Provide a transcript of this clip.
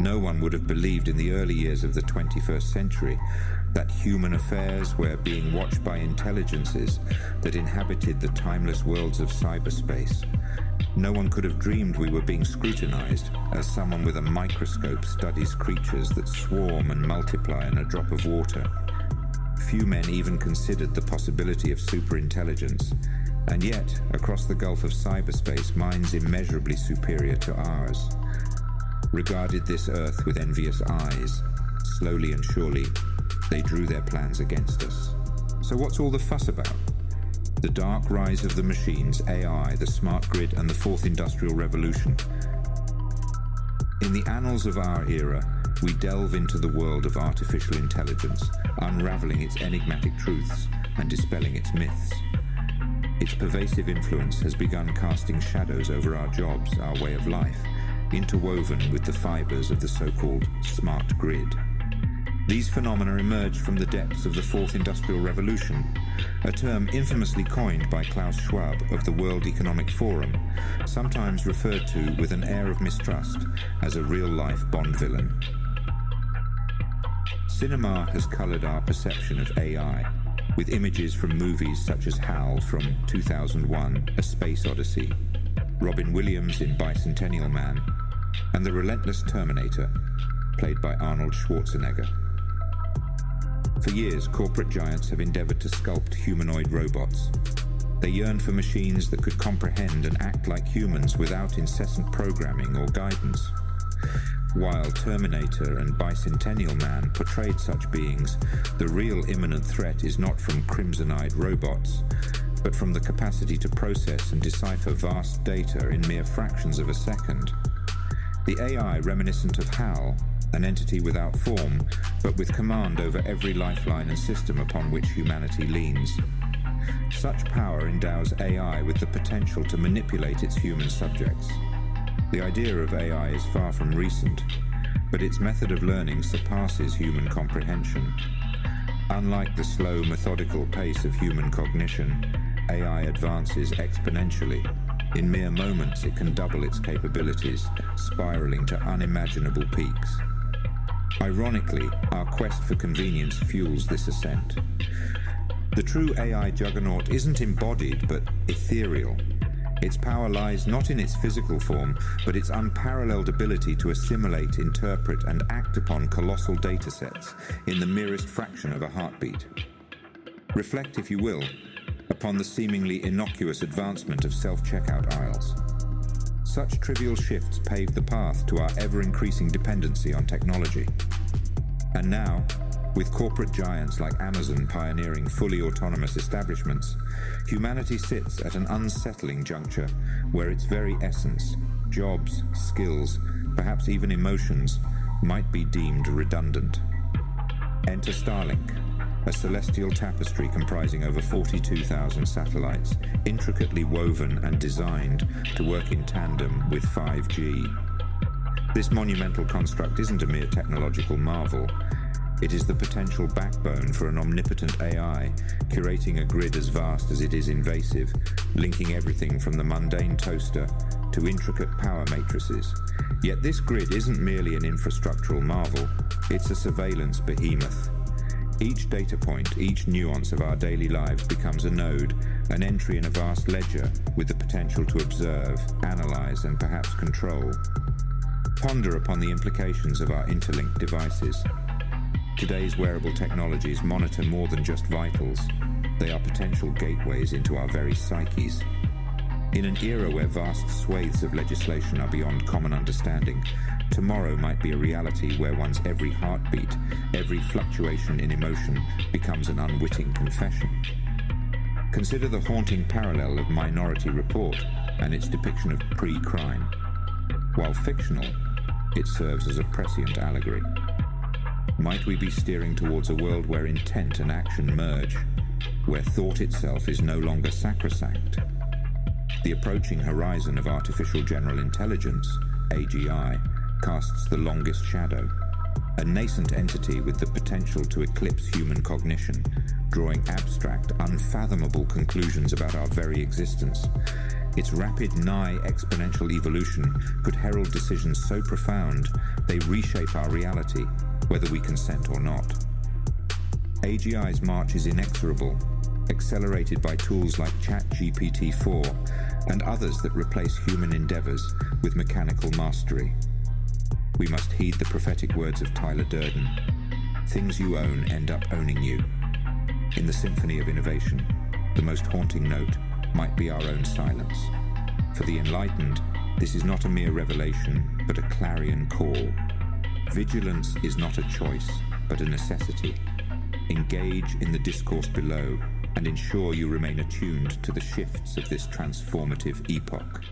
No one would have believed in the early years of the 21st century that human affairs were being watched by intelligences that inhabited the timeless worlds of cyberspace. No one could have dreamed we were being scrutinized as someone with a microscope studies creatures that swarm and multiply in a drop of water. Few men even considered the possibility of superintelligence, and yet, across the gulf of cyberspace, minds immeasurably superior to ours regarded this Earth with envious eyes. Slowly and surely, they drew their plans against us. So what's all the fuss about? The dark rise of the machines, AI, the smart grid, and the fourth industrial revolution. In the annals of our era, we delve into the world of artificial intelligence, unraveling its enigmatic truths and dispelling its myths. Its pervasive influence has begun casting shadows over our jobs, our way of life, interwoven with the fibers of the so-called smart grid. These phenomena emerged from the depths of the fourth industrial revolution, a term infamously coined by Klaus Schwab of the World Economic Forum, sometimes referred to with an air of mistrust as a real-life Bond villain. Cinema has colored our perception of AI, with images from movies such as HAL from 2001, A Space Odyssey, Robin Williams in Bicentennial Man, and the relentless Terminator, played by Arnold Schwarzenegger. For years, corporate giants have endeavored to sculpt humanoid robots. They yearn for machines that could comprehend and act like humans without incessant programming or guidance. While Terminator and Bicentennial Man portrayed such beings, the real imminent threat is not from crimson-eyed robots, but from the capacity to process and decipher vast data in mere fractions of a second. The AI reminiscent of HAL, an entity without form, but with command over every lifeline and system upon which humanity leans. Such power endows AI with the potential to manipulate its human subjects. The idea of AI is far from recent, but its method of learning surpasses human comprehension. Unlike the slow, methodical pace of human cognition, AI advances exponentially. In mere moments, it can double its capabilities, spiraling to unimaginable peaks. Ironically, our quest for convenience fuels this ascent. The true AI juggernaut isn't embodied, but ethereal. Its power lies not in its physical form, but its unparalleled ability to assimilate, interpret, and act upon colossal datasets in the merest fraction of a heartbeat. Reflect, if you will, upon the seemingly innocuous advancement of self-checkout aisles. Such trivial shifts paved the path to our ever-increasing dependency on technology. And now, with corporate giants like Amazon pioneering fully autonomous establishments, humanity sits at an unsettling juncture where its very essence, jobs, skills, perhaps even emotions, might be deemed redundant. Enter Starlink, a celestial tapestry comprising over 42,000 satellites, intricately woven and designed to work in tandem with 5G. This monumental construct isn't a mere technological marvel. It is the potential backbone for an omnipotent AI, curating a grid as vast as it is invasive, linking everything from the mundane toaster to intricate power matrices. Yet this grid isn't merely an infrastructural marvel, it's a surveillance behemoth. Each data point, each nuance of our daily lives becomes a node, an entry in a vast ledger with the potential to observe, analyze, and perhaps control. Ponder upon the implications of our interlinked devices. Today's wearable technologies monitor more than just vitals. They are potential gateways into our very psyches. In an era where vast swathes of legislation are beyond common understanding, tomorrow might be a reality where one's every heartbeat, every fluctuation in emotion becomes an unwitting confession. Consider the haunting parallel of Minority Report and its depiction of pre-crime. While fictional, it serves as a prescient allegory. Might we be steering towards a world where intent and action merge, where thought itself is no longer sacrosanct? The approaching horizon of artificial general intelligence, AGI, casts the longest shadow, a nascent entity with the potential to eclipse human cognition, drawing abstract, unfathomable conclusions about our very existence. Its rapid, nigh exponential evolution could herald decisions so profound they reshape our reality, whether we consent or not. AGI's march is inexorable, accelerated by tools like ChatGPT-4 and others that replace human endeavors with mechanical mastery. We must heed the prophetic words of Tyler Durden. Things you own end up owning you. In the symphony of innovation, the most haunting note might be our own silence. For the enlightened, this is not a mere revelation, but a clarion call. Vigilance is not a choice, but a necessity. Engage in the discourse below and ensure you remain attuned to the shifts of this transformative epoch.